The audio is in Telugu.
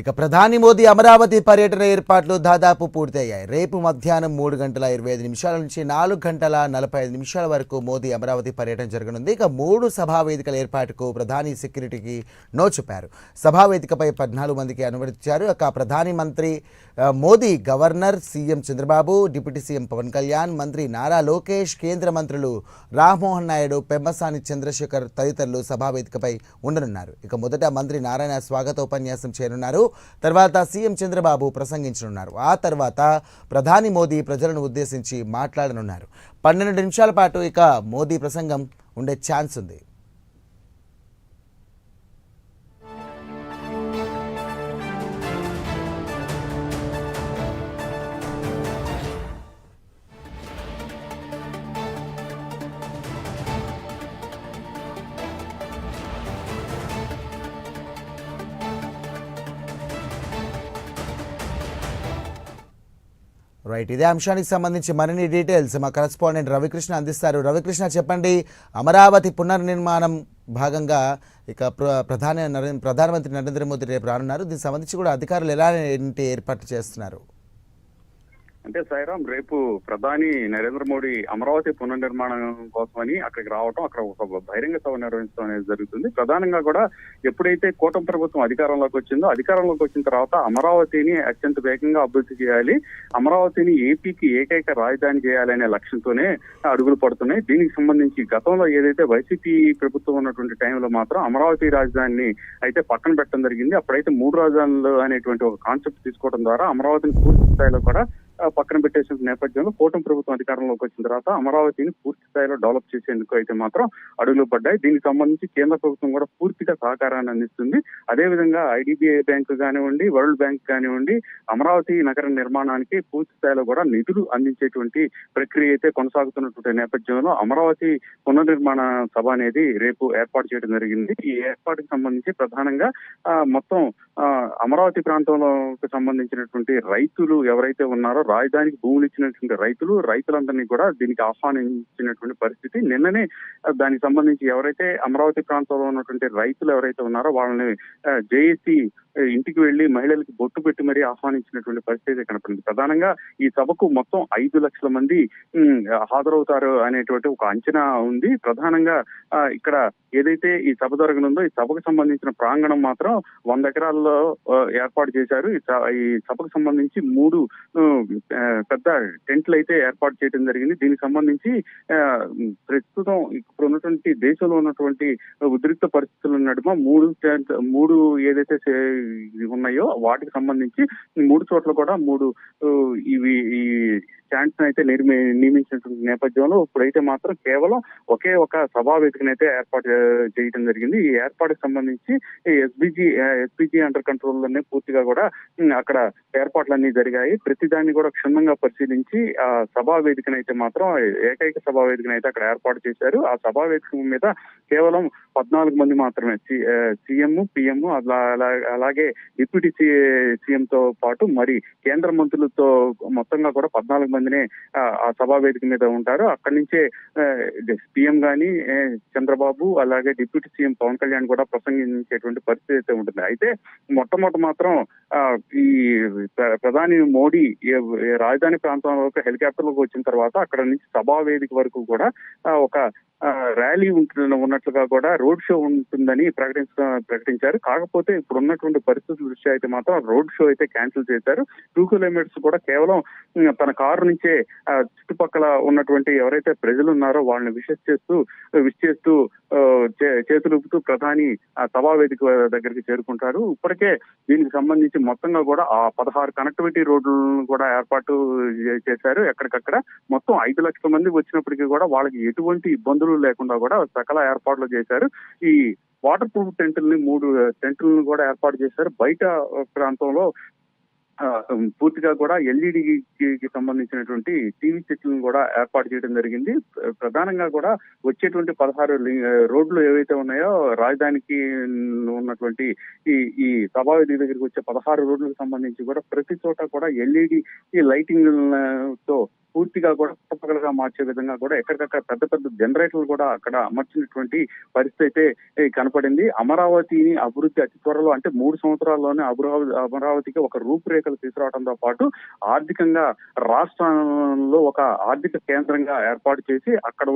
ఇక ప్రధాని మోదీ అమరావతి పర్యటన ఏర్పాట్లు దాదాపు పూర్తయ్యాయి. రేపు మధ్యాహ్నం 3:25 నుంచి 4:45 వరకు మోదీ అమరావతి పర్యటన జరగనుంది. ఇక 3 సభా వేదికల ఏర్పాటుకు ప్రధాని సెక్యూరిటీకి నో చెప్పారు. సభా వేదికపై 14 మందికి అనుమతించారు. ఇక ప్రధాని మంత్రి Modi, governor, CM Chandrababu, deputy CM Pawan Kalyan, మంత్రి నారా లోకేష్, కేంద్ర మంత్రులు రామ్మోహన్ నాయుడు, పెమ్మసాని చంద్రశేఖర్ తదితరులు సభా వేదికపై ఉండనున్నారు. ఇక మొదట మంత్రి నారాయణ స్వాగతోపన్యాసం చేయనున్నారు. తర్వాత సీఎం చంద్రబాబు ప్రసంగించనున్నారు. ఆ తర్వాత ప్రధాని మోదీ ప్రజలను ఉద్దేశించి మాట్లాడనున్నారు. 12 నిమిషాల పాటు ఇక మోదీ ప్రసంగం ఉండే ఛాన్స్ ఉంది. రైట్, ఇదే అంశానికి సంబంధించి మరిన్ని డీటెయిల్స్ మా కరెస్పాండెంట్ రవికృష్ణ అందిస్తారు. రవికృష్ణ, చెప్పండి. అమరావతి పునర్నిర్మాణం భాగంగా ఇక ప్రధానమంత్రి నరేంద్ర మోదీ రేపు రానున్నారు. దీనికి సంబంధించి కూడా అధికారులు ఎలాంటి ఏర్పాట్లు చేస్తున్నారు? అంటే సాయిరాం, రేపు ప్రధాని నరేంద్ర మోడీ అమరావతి పునర్నిర్మాణం కోసమని అక్కడికి రావటం, అక్కడ ఒక బహిరంగ సభ నిర్వహించడం అనేది జరుగుతుంది. ప్రధానంగా కూడా ఎప్పుడైతే కూటమి ప్రభుత్వం అధికారంలోకి వచ్చిన తర్వాత అమరావతిని అత్యంత వేగంగా అభివృద్ధి చేయాలి, అమరావతిని ఏపీకి ఏకైక రాజధాని చేయాలనే లక్ష్యంతోనే అడుగులు పడుతున్నాయి. దీనికి సంబంధించి గతంలో ఏదైతే వైసీపీ ప్రభుత్వం ఉన్నటువంటి టైంలో మాత్రం అమరావతి రాజధానిని అయితే పక్కన పెట్టడం జరిగింది. అప్పుడైతే 3 రాజధానులు అనేటువంటి ఒక కాన్సెప్ట్ తీసుకోవడం ద్వారా అమరావతిని పూర్తి స్థాయిలో కూడా పక్కన పెట్టేసిన నేపథ్యంలో కూటమి ప్రభుత్వం అధికారంలోకి వచ్చిన తర్వాత అమరావతిని పూర్తి స్థాయిలో డెవలప్ చేసేందుకు అయితే మాత్రం అడుగులు పడ్డాయి. దీనికి సంబంధించి కేంద్ర ప్రభుత్వం కూడా పూర్తిగా సహకారాన్ని అందిస్తుంది. అదేవిధంగా ఐడిబిఐ బ్యాంకు కానివ్వండి, వరల్డ్ బ్యాంక్ కానివ్వండి, అమరావతి నగర నిర్మాణానికి పూర్తి స్థాయిలో కూడా నిధులు అందించేటువంటి ప్రక్రియ అయితే కొనసాగుతున్నటువంటి నేపథ్యంలో అమరావతి పునర్నిర్మాణ సభ అనేది రేపు ఏర్పాటు చేయడం జరిగింది. ఈ ఏర్పాటుకు సంబంధించి ప్రధానంగా మొత్తం అమరావతి ప్రాంతంలో సంబంధించినటువంటి రైతులు ఎవరైతే ఉన్నారో, రాజధానికి భూములు ఇచ్చినటువంటి రైతులందరినీ కూడా దీనికి ఆహ్వానించినటువంటి పరిస్థితి. నిన్ననే దానికి సంబంధించి ఎవరైతే అమరావతి ప్రాంతంలో ఉన్నటువంటి రైతులు ఎవరైతే ఉన్నారో వాళ్ళని జేఏసీ ఇంటికి వెళ్లి మహిళలకు బొట్టు పెట్టి మరీ ఆహ్వానించినటువంటి పరిస్థితి కనపడింది. ప్రధానంగా ఈ సభకు మొత్తం 5 లక్షల మంది హాజరవుతారు అనేటువంటి ఒక అంచనా ఉంది. ప్రధానంగా ఇక్కడ ఏదైతే ఈ సభ జరగనుందో ఈ సభకు సంబంధించిన ప్రాంగణం మాత్రం 100 ఎకరాల్లో ఏర్పాటు చేశారు. ఈ సభకు సంబంధించి 3 పెద్ద టెంట్లు అయితే ఏర్పాటు చేయడం జరిగింది. దీనికి సంబంధించి ప్రస్తుతం ఇప్పుడు ఉన్నటువంటి దేశంలో ఉన్నటువంటి ఉద్రిక్త పరిస్థితుల నడుమ 3 ఏదైతే ఉన్నాయో వాటికి సంబంధించి 3 చోట్ల కూడా 3 ఈ స్టాండ్స్ అయితే నియమించినటువంటి నేపథ్యంలో ఇప్పుడైతే మాత్రం కేవలం ఒకే ఒక సభా వేదికనైతే ఏర్పాటు చేయడం జరిగింది. ఈ ఏర్పాటుకు సంబంధించి ఎస్పీజీ అండర్ కంట్రోల్ లోనే పూర్తిగా కూడా అక్కడ ఏర్పాట్లన్నీ జరిగాయి. ప్రతి దాన్ని కూడా క్షుణ్ణంగా పరిశీలించి ఆ సభా వేదికనైతే మాత్రం ఏకైక సభా వేదికనైతే అక్కడ ఏర్పాటు చేశారు. ఆ సభా వేదిక మీద కేవలం 14 మంది మాత్రమే, సీఎం, పిఎం, అలాగే డిప్యూటీ సీఎం తో పాటు మరి కేంద్ర మంత్రులతో మొత్తంగా కూడా 14 మందినే ఆ సభా వేదిక మీద ఉంటారు. అక్కడి నుంచే పిఎం గాని, చంద్రబాబు, అలాగే డిప్యూటీ సీఎం పవన్ కళ్యాణ్ కూడా ప్రసంగించేటువంటి పరిస్థితి అయితే ఉంటుంది. అయితే మొట్టమొదటి మాత్రం ఈ ప్రధాని మోడీ రాజధాని ప్రాంతంలోకి హెలికాప్టర్లోకి వచ్చిన తర్వాత అక్కడ నుంచి సభా వేదిక వరకు కూడా ఒక ర్యాలీ ఉన్నట్లుగా కూడా రోడ్ షో ఉంటుందని ప్రకటించారు. కాకపోతే ఇప్పుడు ఉన్నటువంటి పరిస్థితుల దృష్ట్యా అయితే మాత్రం రోడ్ షో అయితే క్యాన్సిల్ చేశారు. 2 కిలోమీటర్స్ కూడా కేవలం తన కారు నుంచే చుట్టుపక్కల ఉన్నటువంటి ఎవరైతే ప్రజలు ఉన్నారో వాళ్ళని విష్ చేస్తూ చేతులుపుతూ ప్రధాని ఆ సభా వేదిక దగ్గరికి చేరుకుంటారు. ఇప్పటికే దీనికి సంబంధించి మొత్తంగా కూడా ఆ 16 కనెక్టివిటీ రోడ్లను కూడా ఏర్పాటు చేశారు. ఎక్కడికక్కడ మొత్తం 5 లక్షల మంది వచ్చినప్పటికీ కూడా వాళ్ళకి ఎటువంటి ఇబ్బందులు లేకుండా కూడా సకల ఏర్పాట్లు చేశారు. ఈ వాటర్ ప్రూఫ్ టెంట్లని 3 టెంట్లను కూడా ఏర్పాటు చేశారు. బయట ప్రాంతంలో పూర్తిగా కూడా ఎల్ఈడికి సంబంధించినటువంటి టీవీ సెట్లను కూడా ఏర్పాటు చేయడం జరిగింది. ప్రధానంగా కూడా వచ్చేటువంటి 16 రోడ్లు ఏవైతే ఉన్నాయో రాజధానికి ఉన్నటువంటి ఈ సభావేది దగ్గరికి వచ్చే 16 రోడ్లకు సంబంధించి కూడా ప్రతి చోట కూడా ఎల్ఈడి లైటింగ్ తో పూర్తిగా కూడా పగలుగా మార్చే విధంగా కూడా ఎక్కడికక్కడ పెద్ద పెద్ద జనరేటర్లు కూడా అక్కడ అమర్చినటువంటి పరిస్థితి అయితే కనపడింది. అమరావతిని అభివృద్ధి అతి త్వరలో అంటే 3 సంవత్సరాల్లోనే అమరావతికి ఒక రూపురేఖలు తీసుకురావడంతో పాటు ఆర్థికంగా రాష్ట్రంలో ఒక ఆర్థిక కేంద్రంగా ఏర్పాటు చేసి అక్కడ